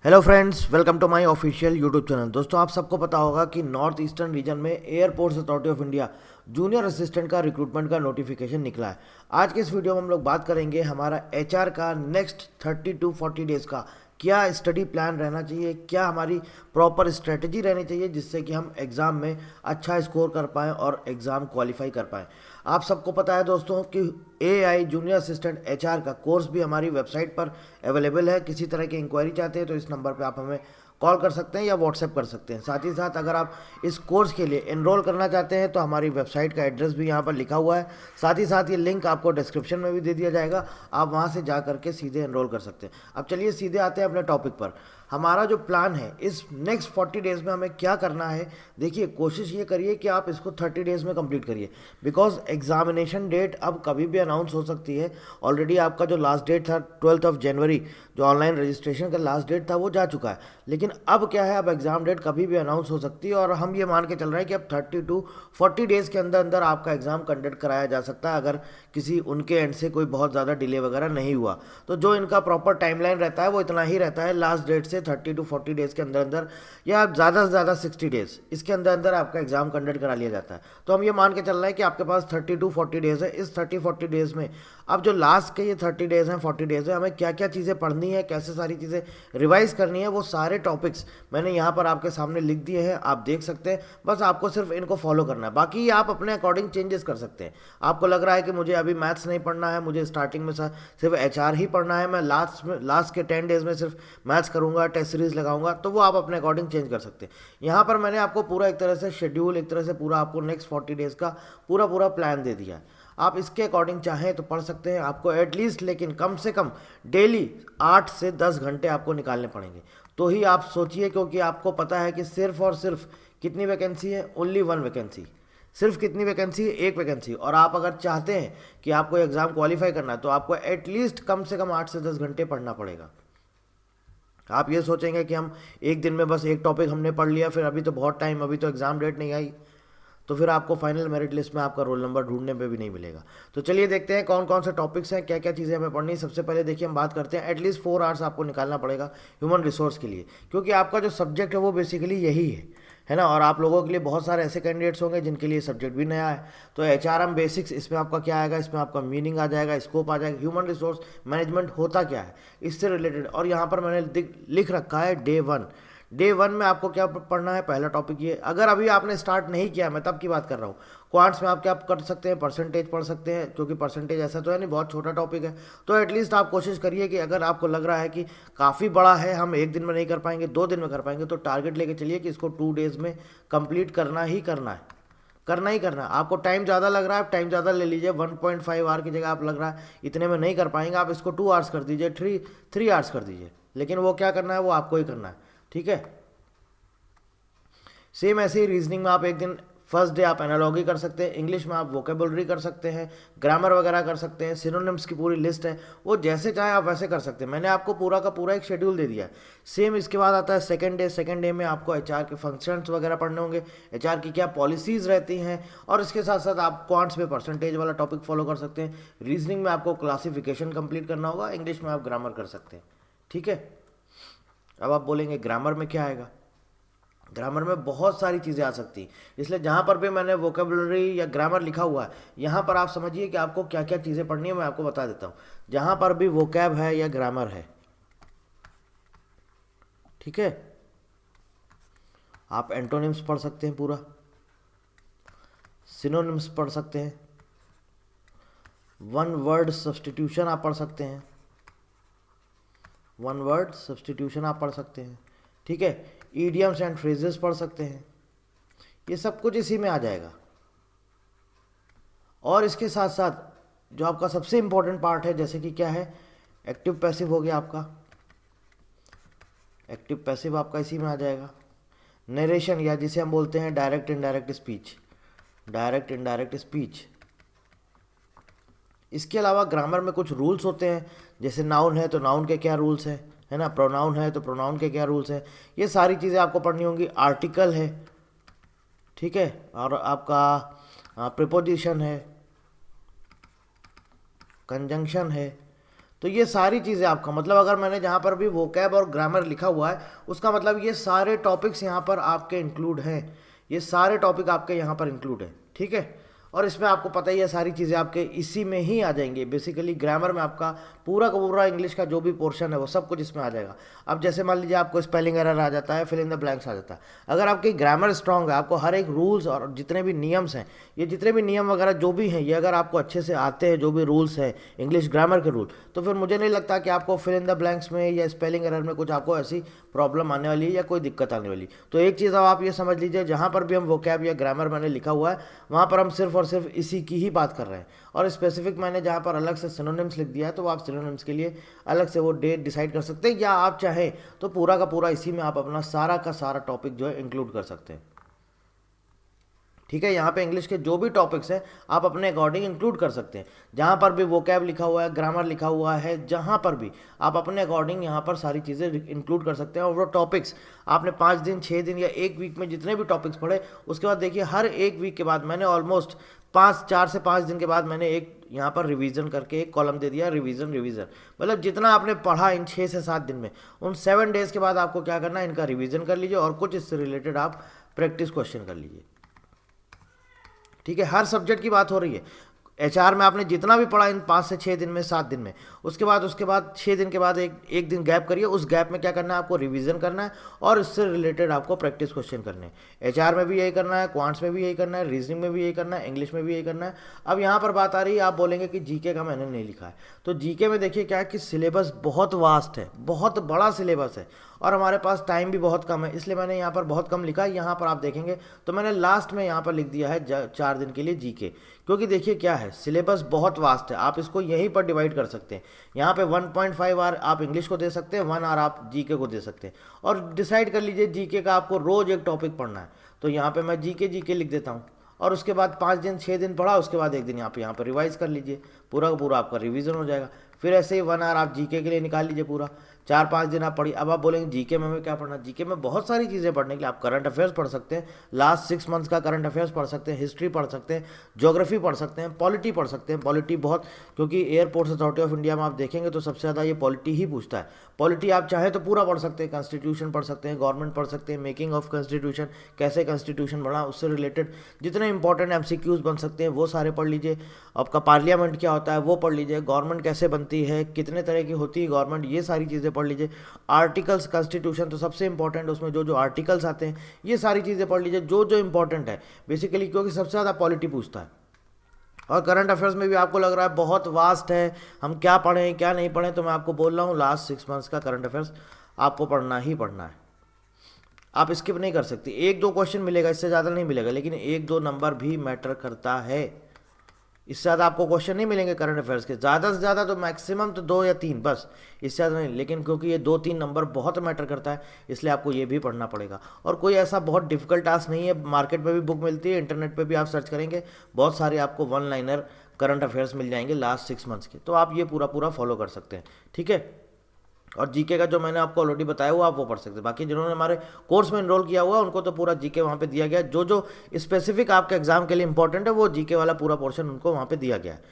Hello friends, welcome to my official YouTube channel. दोस्तों, आप सबको पता होगा कि नॉर्थ ईस्टर्न रीजन में airports authority of India junior assistant का रिक्रूटमेंट का नोटिफिकेशन निकला है। आज के इस वीडियो में हम लोग बात करेंगे हमारा एचआर का नेक्स्ट 30 टू 40 डेज़ का क्या स्टडी प्लान रहना चाहिए, क्या हमारी प्रॉपर स्ट्रेटजी रहनी चाहिए जिससे कि हम एग्ज़ाम में अच्छा स्कोर कर पाएँ और एग्ज़ाम क्वालिफाई कर पाएँ। आप सबको पता है दोस्तों कि एआई जूनियर असिस्टेंट एचआर का कोर्स भी हमारी वेबसाइट पर अवेलेबल है। किसी तरह की इंक्वायरी चाहते हैं तो इस नंबर पे आप हमें कॉल कर सकते हैं या व्हाट्सएप कर सकते हैं। साथ ही साथ अगर आप इस कोर्स के लिए एनरोल करना चाहते हैं तो हमारी वेबसाइट का एड्रेस भी यहाँ पर लिखा हुआ है। साथ ही साथ ये लिंक आपको डिस्क्रिप्शन में भी दे दिया जाएगा, आप वहाँ से जा करके सीधे एनरोल कर सकते हैं। अब चलिए सीधे आते हैं अपने टॉपिक पर। हमारा जो प्लान है इस नेक्स्ट 40 डेज़ में हमें क्या करना है, देखिए कोशिश ये करिए कि आप इसको 30 डेज़ में कंप्लीट करिए, बिकॉज एग्जामिनेशन डेट अब कभी भी अनाउंस हो सकती है। ऑलरेडी आपका जो लास्ट डेट था 12 जनवरी, जो ऑनलाइन रजिस्ट्रेशन का लास्ट डेट था वो जा चुका है। लेकिन अब क्या है, अब एग्ज़ाम डेट कभी भी अनाउंस हो सकती है और हम ये मान के चल रहे हैं कि अब 30 टू 40 डेज़ के अंदर अंदर आपका एग्ज़ाम कंडक्ट कराया जा सकता है, अगर किसी उनके एंड से कोई बहुत ज़्यादा डिले वगैरह नहीं हुआ। तो जो इनका प्रॉपर टाइमलाइन रहता है वो इतना ही रहता है, लास्ट डेट से 30 टू 40 डेज़ के अंदर अंदर या ज़्यादा से ज़्यादा 60 डेज़, इसके अंदर अंदर आपका एग्ज़ाम कंडक्ट करा लिया जाता है। तो हम ये मान के चल रहे हैं कि आपके पास 30 टू 40 डेज़ है। इस 30-40 डेज़ में अब जो लास्ट के ये 30 डेज़ हैं, 40 डेज़ है, हमें क्या क्या चीज़ें पढ़नी है, कैसे सारी चीज़ें रिवाइज करनी है, वो सारे टॉपिक्स मैंने यहाँ पर आपके सामने लिख दिए हैं, आप देख सकते हैं। बस आपको सिर्फ इनको फॉलो करना है, बाकी आप अपने अकॉर्डिंग चेंजेस कर सकते हैं। आपको लग रहा है कि मुझे अभी मैथ्स नहीं पढ़ना है, मुझे स्टार्टिंग में सिर्फ एचआर ही पढ़ना है, मैं लास्ट के 10 डेज़ में सिर्फ मैथ्स करूँगा, टेस्ट सीरीज लगाऊंगा, तो वो आप अपने अकॉर्डिंग चेंज कर सकते हैं। यहाँ पर मैंने आपको पूरा एक तरह से शेड्यूल, एक तरह से पूरा आपको नेक्स्ट 40 डेज़ का पूरा प्लान दे दिया है। आप इसके अकॉर्डिंग चाहें तो पढ़ सकते हैं। आपको एटलीस्ट लेकिन कम से कम डेली 8 से 10 घंटे आपको निकालने पड़ेंगे, तो ही आप सोचिए, क्योंकि आपको पता है कि सिर्फ और सिर्फ कितनी वैकेंसी है, ओनली 1 वैकेंसी। सिर्फ कितनी वैकेंसी है, 1 वैकेंसी। और आप अगर चाहते हैं कि आपको एग्ज़ाम क्वालिफाई करना है तो आपको एटलीस्ट कम से कम 8 से 10 घंटे पढ़ना पड़ेगा। आप ये सोचेंगे कि हम एक दिन में बस एक टॉपिक हमने पढ़ लिया, फिर अभी तो बहुत टाइम, अभी तो एग्ज़ाम डेट नहीं आई, तो फिर आपको फाइनल मेरिट लिस्ट में आपका रोल नंबर ढूंढने पे भी नहीं मिलेगा। तो चलिए देखते हैं कौन कौन से टॉपिक्स हैं, क्या क्या चीज़ें हमें पढ़नी है। सबसे पहले देखिए हम बात करते हैं, एटलीस्ट 4 आवर्स आपको निकालना पड़ेगा ह्यूमन रिसोर्स के लिए, क्योंकि आपका जो सब्जेक्ट है वो बेसिकली यही है ना। और आप लोगों के लिए बहुत सारे ऐसे कैंडिडेट्स होंगे जिनके लिए सब्जेक्ट भी नया है। तो एचआरएम बेसिक्स, इसमें आपका क्या आएगा, इसमें आपका मीनिंग आ जाएगा, स्कोप आ जाएगा, ह्यूमन रिसोर्स मैनेजमेंट होता क्या है इससे रिलेटेड। और यहाँ पर मैंने लिख रखा है डे 1 में आपको क्या पढ़ना है। पहला टॉपिक ये, अगर अभी आपने स्टार्ट नहीं किया, मैं तब की बात कर रहा हूँ, क्वांट्स में आप क्या कर सकते हैं, परसेंटेज पढ़ सकते हैं, क्योंकि परसेंटेज ऐसा तो है नहीं, बहुत छोटा टॉपिक है। तो एटलीस्ट आप कोशिश करिए कि अगर आपको लग रहा है कि काफ़ी बड़ा है, हम एक दिन में नहीं कर पाएंगे, 2 दिन में कर पाएंगे, तो टारगेट लेके चलिए कि इसको 2 डेज़ में कंप्लीट करना ही करना है, करना ही करना है। आपको टाइम ज़्यादा लग रहा है, टाइम ज़्यादा ले लीजिए। 1.5 आवर की जगह आप लग रहा है इतने में नहीं कर पाएंगे, आप इसको 2 आवर्स कर दीजिए, 3 आवर्स कर दीजिए। लेकिन वो क्या करना है, वो आपको ही करना है, ठीक है। सेम ऐसे ही रीजनिंग में आप एक दिन फर्स्ट डे आप एनालॉगी कर सकते हैं, इंग्लिश में आप वोकेबुलरी कर सकते हैं, ग्रामर वगैरह कर सकते हैं, सिनोनिम्स की पूरी लिस्ट है, वो जैसे चाहे आप वैसे कर सकते हैं। मैंने आपको पूरा का पूरा एक शेड्यूल दे दिया है। सेम इसके बाद आता है सेकंड डे में आपको एचआर के फंक्शंस वगैरह पढ़ने होंगे, एचआर की क्या पॉलिसीज़ रहती हैं, और इसके साथ साथ आप क्वांट्स में परसेंटेज वाला टॉपिक फॉलो कर सकते हैं। रीजनिंग में आपको क्लासिफिकेशन कंप्लीट करना होगा, इंग्लिश में आप ग्रामर कर सकते हैं, ठीक है। अब आप बोलेंगे ग्रामर में क्या आएगा, ग्रामर में बहुत सारी चीज़ें आ सकती हैं, इसलिए जहाँ पर भी मैंने वोकेबुलरी या ग्रामर लिखा हुआ है, यहाँ पर आप समझिए कि आपको क्या क्या चीज़ें पढ़नी है, मैं आपको बता देता हूँ। जहाँ पर भी वोकैब है या ग्रामर है, ठीक है, आप एंटोनिम्स पढ़ सकते हैं, पूरा सिनोनिम्स पढ़ सकते हैं, 1 वर्ड सब्स्टिट्यूशन आप पढ़ सकते हैं, 1 वर्ड सब्स्टिट्यूशन आप पढ़ सकते हैं, ठीक है। ईडियम्स एंड फ्रेजेस पढ़ सकते हैं, ये सब कुछ इसी में आ जाएगा। और इसके साथ साथ जो आपका सबसे इम्पोर्टेंट पार्ट है, जैसे कि क्या है, एक्टिव पैसिव हो गया आपका, एक्टिव पैसिव आपका इसी में आ जाएगा। नरेशन, या जिसे हम बोलते हैं direct indirect speech, direct indirect speech. इसके अलावा ग्रामर में कुछ रूल्स होते हैं, जैसे नाउन है तो नाउन के क्या रूल्स हैं, है ना, प्रोनाउन है तो प्रोनाउन के क्या रूल्स हैं, ये सारी चीज़ें आपको पढ़नी होंगी। आर्टिकल है, ठीक है, और आपका प्रिपोजिशन है, कंजंक्शन है। तो ये सारी चीज़ें आपका मतलब, अगर मैंने जहाँ पर भी वोकैब और ग्रामर लिखा हुआ है उसका मतलब ये सारे टॉपिक्स यहाँ पर आपके इंक्लूड हैं, ये सारे टॉपिक आपके यहाँ पर इंक्लूड है, ठीक है। और इसमें आपको पता ही है सारी चीज़ें आपके इसी में ही आ जाएंगी। बेसिकली ग्रामर में आपका पूरा का पूरा इंग्लिश का जो भी पोर्शन है वो सब कुछ इसमें आ जाएगा। अब जैसे मान लीजिए आपको स्पेलिंग एरर आ जाता है, फिल इन द ब्लैंक्स आ जाता है, अगर आपकी ग्रामर स्ट्रांग है, आपको हर एक रूल्स और जितने भी नियम्स हैं, ये जितने भी नियम वगैरह जो भी हैं, ये अगर आपको अच्छे से आते हैं, जो भी रूल्स हैं इंग्लिश ग्रामर के रूल, तो फिर मुझे नहीं लगता कि आपको फिल इन द ब्लैंक्स में या स्पेलिंग एरर में कुछ आपको ऐसी प्रॉब्लम आने वाली है या कोई दिक्कत आने वाली। तो एक चीज़ अब आप ये समझ लीजिए, जहाँ पर भी हम वोकैब या ग्रामर मैंने लिखा हुआ है वहाँ पर हम सिर्फ और सिर्फ इसी की ही बात कर रहे हैं। और स्पेसिफिक मैंने जहाँ पर अलग से सिनोनिम्स लिख दिया है, तो आप सिनोनिम्स के लिए अलग से वो डेट डिसाइड कर सकते हैं, या आप चाहें तो पूरा का पूरा इसी में आप अपना सारा का सारा टॉपिक जो है इंक्लूड कर सकते हैं, ठीक है। यहाँ पे इंग्लिश के जो भी टॉपिक्स हैं आप अपने अकॉर्डिंग इंक्लूड कर सकते हैं। जहाँ पर भी वोकैब लिखा हुआ है, ग्रामर लिखा हुआ है, जहाँ पर भी आप अपने अकॉर्डिंग यहाँ पर सारी चीज़ें इंक्लूड कर सकते हैं। और वो टॉपिक्स आपने 5 दिन 6 दिन या एक वीक में जितने भी टॉपिक्स पढ़े, उसके बाद देखिए हर एक वीक के बाद मैंने ऑलमोस्ट 4 से 5 दिन के बाद मैंने एक यहाँ पर रिवीजन करके एक कॉलम दे दिया, रिवीजन। मतलब जितना आपने पढ़ा इन 6 से 7 दिन में, उन 7 डेज़ के बाद आपको क्या करना है, इनका रिवीजन कर लीजिए और कुछ इससे रिलेटेड आप प्रैक्टिस क्वेश्चन कर लीजिए, ठीक है। हर सब्जेक्ट की बात हो रही है। एचआर में आपने जितना भी पढ़ा इन 5 से 6 दिन में, 7 दिन में, उसके बाद 6 दिन के बाद एक दिन गैप करिए। उस गैप में क्या करना है, आपको रिवीजन करना है और इससे रिलेटेड आपको प्रैक्टिस क्वेश्चन करने हैं। एचआर में भी यही करना है, क्वांट्स में भी यही करना है, रीजनिंग में भी यही करना है, इंग्लिश में भी यही करना है। अब यहाँ पर बात आ रही है, आप बोलेंगे कि जीके का मैंने नहीं लिखा है, तो जीके में देखिए क्या है कि सिलेबस बहुत वास्ट है, बहुत बड़ा सिलेबस है और हमारे पास टाइम भी बहुत कम है, इसलिए मैंने यहाँ पर बहुत कम लिखा है। यहाँ पर आप देखेंगे तो मैंने लास्ट में यहाँ पर लिख दिया है 4 दिन के लिए जीके, क्योंकि देखिए क्या है, सिलेबस बहुत वास्ट है, आप इसको यहीं पर डिवाइड कर सकते हैं। यहाँ पे 1.5 आवर आप इंग्लिश को दे सकते हैं, 1 आवर आप जीके को दे सकते हैं। और डिसाइड कर लीजिए जीके का आपको रोज एक टॉपिक पढ़ना है, तो यहाँ पे मैं जीके लिख देता हूँ और उसके बाद 5 दिन 6 दिन पढ़ा, उसके बाद एक दिन यहाँ पर रिवाइज कर लीजिए, पूरा का पूरा आपका रिवीजन हो जाएगा। फिर ऐसे ही 1 आवर आप जीके के लिए निकाल लीजिए पूरा, 4-5 दिन आप पढ़िए। अब आप बोलेंगे जीके में हमें क्या पढ़ना, जीके में बहुत सारी चीज़ें पढ़ने के लिए, आप करंट अफेयर्स पढ़ सकते हैं, लास्ट 6 मंथ्स का करंट अफेयर्स पढ़ सकते हैं, हिस्ट्री पढ़ सकते हैं, ज्योग्राफी पढ़ सकते हैं, पॉलिटी पढ़ सकते हैं। पॉलिटी बहुत, क्योंकि एयरपोर्ट्स अथॉरिटी ऑफ इंडिया में आप देखेंगे तो सबसे ज़्यादा ये पॉलिटी ही पूछता है। पॉलिटी आप चाहे तो पूरा पढ़ सकते हैं, कॉन्स्टिट्यूशन पढ़ सकते हैं, गवर्नमेंट पढ़ सकते हैं, मेकिंग ऑफ कॉन्स्टिट्यूशन, कैसे कॉन्स्टिट्यूशन बना, उससे रिलेटेड जितने इंपॉर्टेंट MCQs बन सकते हैं वो सारे पढ़ लीजिए। आपका पार्लियामेंट क्या होता है वो पढ़ लीजिए, गवर्नमेंट कैसे बनती है, कितने तरह की होती है गवर्नमेंट, ये सारी चीज़ें पढ़ लीजिए। आर्टिकल्स, कॉन्स्टिट्यूशन तो सबसे इंपॉर्टेंट, उसमें जो जो आर्टिकल्स आते हैं ये सारी चीज़ें पढ़ लीजिए, जो जो इंपॉर्टेंट है बेसिकली, क्योंकि सबसे ज़्यादा पॉलिटी पूछता है। और करंट अफेयर्स में भी आपको लग रहा है बहुत वास्ट है, हम क्या पढ़ें क्या नहीं पढ़ें, तो मैं आपको बोल रहा हूँ लास्ट 6 मंथ्स का करंट अफेयर्स आपको पढ़ना ही पढ़ना है, आप स्किप नहीं कर सकते। 1-2 क्वेश्चन मिलेगा, इससे ज़्यादा नहीं मिलेगा, लेकिन 1-2 नंबर भी मैटर करता है, इससे ज़्यादा आपको क्वेश्चन नहीं मिलेंगे करंट अफेयर्स के, ज़्यादा से ज़्यादा तो मैक्सिमम तो 2 या 3 बस, इससे ज़्यादा नहीं। लेकिन क्योंकि ये 2-3 नंबर बहुत मैटर करता है, इसलिए आपको ये भी पढ़ना पड़ेगा। और कोई ऐसा बहुत डिफिकल्ट टास्क नहीं है, मार्केट में भी बुक मिलती है, इंटरनेट पे भी आप सर्च करेंगे, बहुत सारे आपको 1 लाइनर करंट अफेयर्स मिल जाएंगे लास्ट 6 मंथ्स के, तो आप ये पूरा फॉलो कर सकते हैं, ठीक है। और जीके का जो मैंने आपको ऑलरेडी बताया हुआ आप वो पढ़ सकते हैं। बाकी जिन्होंने हमारे कोर्स में एनरोल किया हुआ है उनको तो पूरा जीके वहाँ पे दिया गया है, जो जो स्पेसिफिक आपके एग्जाम के लिए इंपॉर्टेंट है वो जीके वाला पूरा पोर्शन उनको वहाँ पे दिया गया है,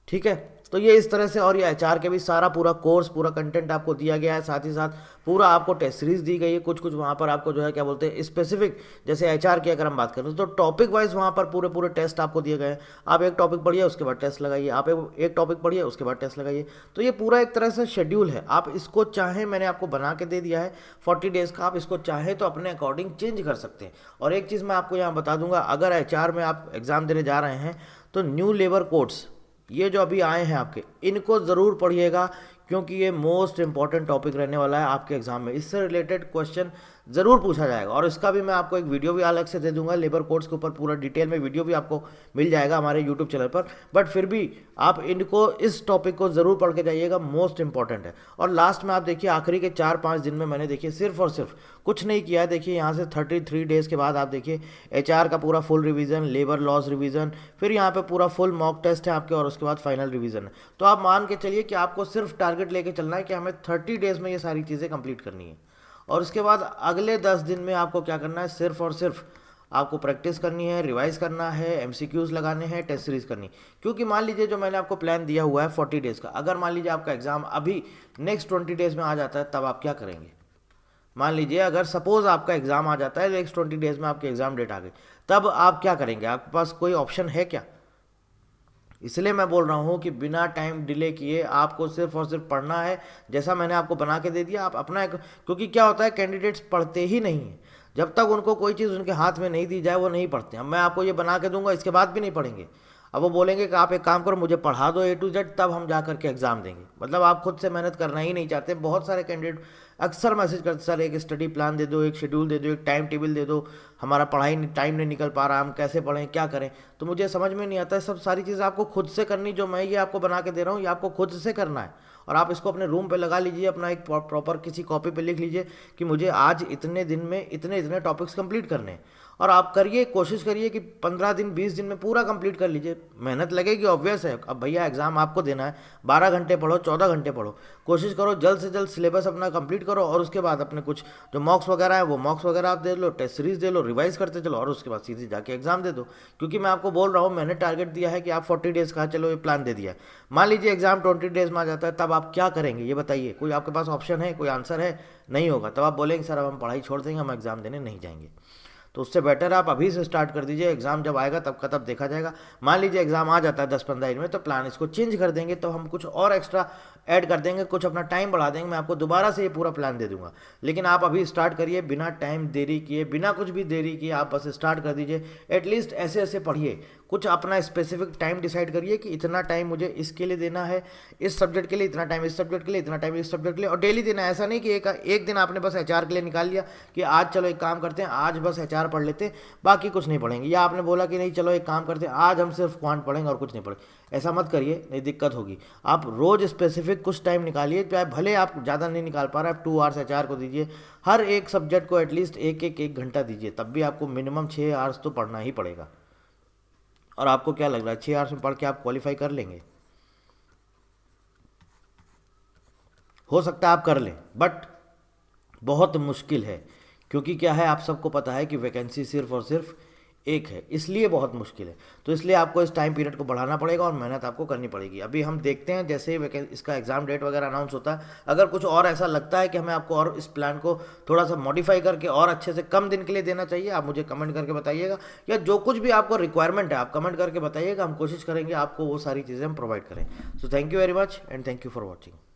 ठीक है। तो ये इस तरह से, और ये एचआर के भी सारा पूरा कोर्स, पूरा कंटेंट आपको दिया गया है, साथ ही साथ पूरा आपको टेस्ट सीरीज दी गई है। कुछ वहाँ पर आपको जो है क्या बोलते हैं स्पेसिफिक, जैसे एचआर की अगर हम बात करें तो टॉपिक वाइज वहाँ पर पूरे टेस्ट आपको दिए गए हैं। आप एक टॉपिक पढ़िए उसके बाद टेस्ट लगाइए, आप एक टॉपिक पढ़िए उसके बाद टेस्ट लगाइए, तो ये पूरा एक तरह से शेड्यूल है। आप इसको चाहें, मैंने आपको बना के दे दिया है 40 डेज़ का, आप इसको चाहें तो अपने अकॉर्डिंग चेंज कर सकते हैं। और एक चीज़ मैं आपको यहाँ बता दूंगा, अगर एचआर में आप एग्ज़ाम देने जा रहे हैं तो न्यू लेबर कोड्स ये जो अभी आए हैं आपके, इनको ज़रूर पढ़िएगा, क्योंकि ये मोस्ट इंपॉर्टेंट टॉपिक रहने वाला है आपके एग्जाम में। इससे रिलेटेड क्वेश्चन ज़रूर पूछा जाएगा, और इसका भी मैं आपको एक वीडियो भी अलग से दे दूंगा, लेबर कोड्स के ऊपर पूरा डिटेल में वीडियो भी आपको मिल जाएगा हमारे यूट्यूब चैनल पर। बट फिर भी आप इनको, इस टॉपिक को ज़रूर पढ़ के जाइएगा, मोस्ट इंपॉर्टेंट है। और लास्ट में आप देखिए आखिरी के 4-5 दिन में मैंने देखिए सिर्फ और सिर्फ कुछ नहीं किया है। देखिए यहाँ से 33 डेज़ के बाद आप देखिए एचआर का पूरा full revision, labour laws revision, फिर यहाँ पे पूरा फुल मॉक टेस्ट है आपके, और उसके बाद फाइनल रिवीजन है। तो आप मान के चलिए कि आपको सिर्फ टारगेट लेके चलना है कि हमें 30 डेज़ में ये सारी चीज़ें कंप्लीट करनी है। और उसके बाद अगले 10 दिन में आपको क्या करना है, सिर्फ और सिर्फ आपको प्रैक्टिस करनी है, रिवाइज करना है, एमसीक्यूज लगाने हैं, टेस्ट सीरीज करनी। क्योंकि मान लीजिए जो मैंने आपको प्लान दिया हुआ है 40 डेज़ का, अगर मान लीजिए आपका एग्जाम अभी नेक्स्ट 20 डेज़ में आ जाता है, तब आप क्या करेंगे? मान लीजिए अगर सपोज आपका एग्जाम आ जाता है, नेक्स्ट 20 डेज़ में आपकी एग्जाम डेट आ गई, तब आप क्या करेंगे? आपके पास कोई ऑप्शन है क्या? इसलिए मैं बोल रहा हूँ कि बिना टाइम डिले किए आपको सिर्फ और सिर्फ पढ़ना है। जैसा मैंने आपको बना के दे दिया, आप अपना क्योंकि क्या होता है, कैंडिडेट्स पढ़ते ही नहीं हैं। जब तक उनको कोई चीज़ उनके हाथ में नहीं दी जाए वो नहीं पढ़ते। अब मैं आपको ये बना के दूंगा, इसके बाद भी नहीं पढ़ेंगे। अब वो बोलेंगे कि आप एक काम करो, मुझे पढ़ा दो A to Z, तब हम जा करके एग्जाम देंगे। मतलब आप खुद से मेहनत करना ही नहीं चाहते। बहुत सारे कैंडिडेट अक्सर मैसेज करते, सर एक स्टडी प्लान दे दो, एक शेड्यूल दे दो, एक टाइम टेबल दे दो, हमारा पढ़ाई टाइम नहीं निकल पा रहा, हम कैसे पढ़ें, क्या करें। तो मुझे समझ में नहीं आता है। सब सारी चीज़ें आपको खुद से करनी। जो मैं ये आपको बना के दे रहा हूँ, ये आपको खुद से करना है। और आप इसको अपने रूम पे लगा लीजिए, अपना एक प्रॉपर किसी कॉपी पे लिख लीजिए कि मुझे आज इतने दिन में इतने इतने टॉपिक्स कंप्लीट करने हैं। और आप करिए, कोशिश करिए कि 15 दिन 20 दिन में पूरा कंप्लीट कर लीजिए। मेहनत लगेगी, ऑब्वियस है। अब भैया एग्जाम आपको देना है, 12 घंटे पढ़ो, 14 घंटे पढ़ो, कोशिश करो जल्द से जल्द सिलेबस अपना कंप्लीट करो। और उसके बाद अपने कुछ जो मॉक्स वगैरह है वो मॉक्स वगैरह आप दे लो, टेस्ट सीरीज दे लो, रिवाइज करते चलो, और उसके बाद सीधे जाके एग्जाम दे दो। क्योंकि मैं आपको बोल रहा हूँ, मैंने टारगेट दिया है कि आप 40 डेज़ का, चलो ये प्लान दे दिया है। मान लीजिए एग्जाम 20 डेज़ में आ जाता है, तब आप क्या करेंगे ये बताइए? कोई आपके पास ऑप्शन है, कोई आंसर है? नहीं होगा। तब आप बोलेंगे सर अब हम पढ़ाई छोड़ देंगे, हम एग्जाम देने नहीं जाएंगे। तो उससे बेटर आप अभी से स्टार्ट कर दीजिए। एग्जाम जब आएगा तब का तब देखा जाएगा। मान लीजिए एग्जाम आ जाता है 10-15 दिन में, तो प्लान इसको चेंज कर देंगे, तो हम कुछ और एक्स्ट्रा ऐड कर देंगे, कुछ अपना टाइम बढ़ा देंगे। मैं आपको दोबारा से ये पूरा प्लान दे दूंगा। लेकिन आप अभी स्टार्ट करिए, बिना टाइम देरी किए, बिना कुछ भी देरी किए आप बस स्टार्ट कर दीजिए। एटलीस्ट ऐसे ऐसे पढ़िए, कुछ अपना स्पेसिफिक टाइम डिसाइड करिए कि इतना टाइम मुझे इसके लिए देना है, इस सब्जेक्ट के लिए इतना टाइम, इस सब्जेक्ट के लिए इतना टाइम, इस सब्जेक्ट के लिए, और डेली देना है। ऐसा नहीं कि एक दिन आपने बस HR के लिए निकाल लिया कि आज चलो एक काम करते हैं, आज बस HR पढ़ लेते हैं, बाकी कुछ नहीं पढ़ेंगे। या आपने बोला कि नहीं चलो एक काम करते हैं, आज हम सिर्फ क्वांट पढ़ेंगे और कुछ नहीं पढ़ेंगे। ऐसा मत करिए, नहीं दिक्कत होगी। आप रोज स्पेसिफिक कुछ टाइम निकालिए, चाहे भले आप ज़्यादा नहीं निकाल पा रहे, आप 2 आवर्स HR को दीजिए। हर एक सब्जेक्ट को एटलीस्ट एक घंटा दीजिए, तब भी आपको मिनिमम 6 आवर्स तो पढ़ना ही पड़ेगा। और आपको क्या लग रहा है 6 आवर्स में पढ़ के आप क्वालिफाई कर लेंगे? हो सकता है आप कर लें, बट बहुत मुश्किल है। क्योंकि क्या है, आप सबको पता है कि वैकेंसी सिर्फ और सिर्फ एक है, इसलिए बहुत मुश्किल है। तो इसलिए आपको इस टाइम पीरियड को बढ़ाना पड़ेगा और मेहनत आपको करनी पड़ेगी। अभी हम देखते हैं जैसे ही इसका एग्जाम डेट वगैरह अनाउंस होता है, अगर कुछ और ऐसा लगता है कि हमें आपको और इस प्लान को थोड़ा सा मॉडिफाई करके और अच्छे से कम दिन के लिए देना चाहिए, आप मुझे कमेंट करके बताइएगा। या जो कुछ भी आपको रिक्वायरमेंट है आप कमेंट करके बताइएगा, हम कोशिश करेंगे आपको वो सारी चीज़ें हम प्रोवाइड करें। So thank you very much and thank you for watching.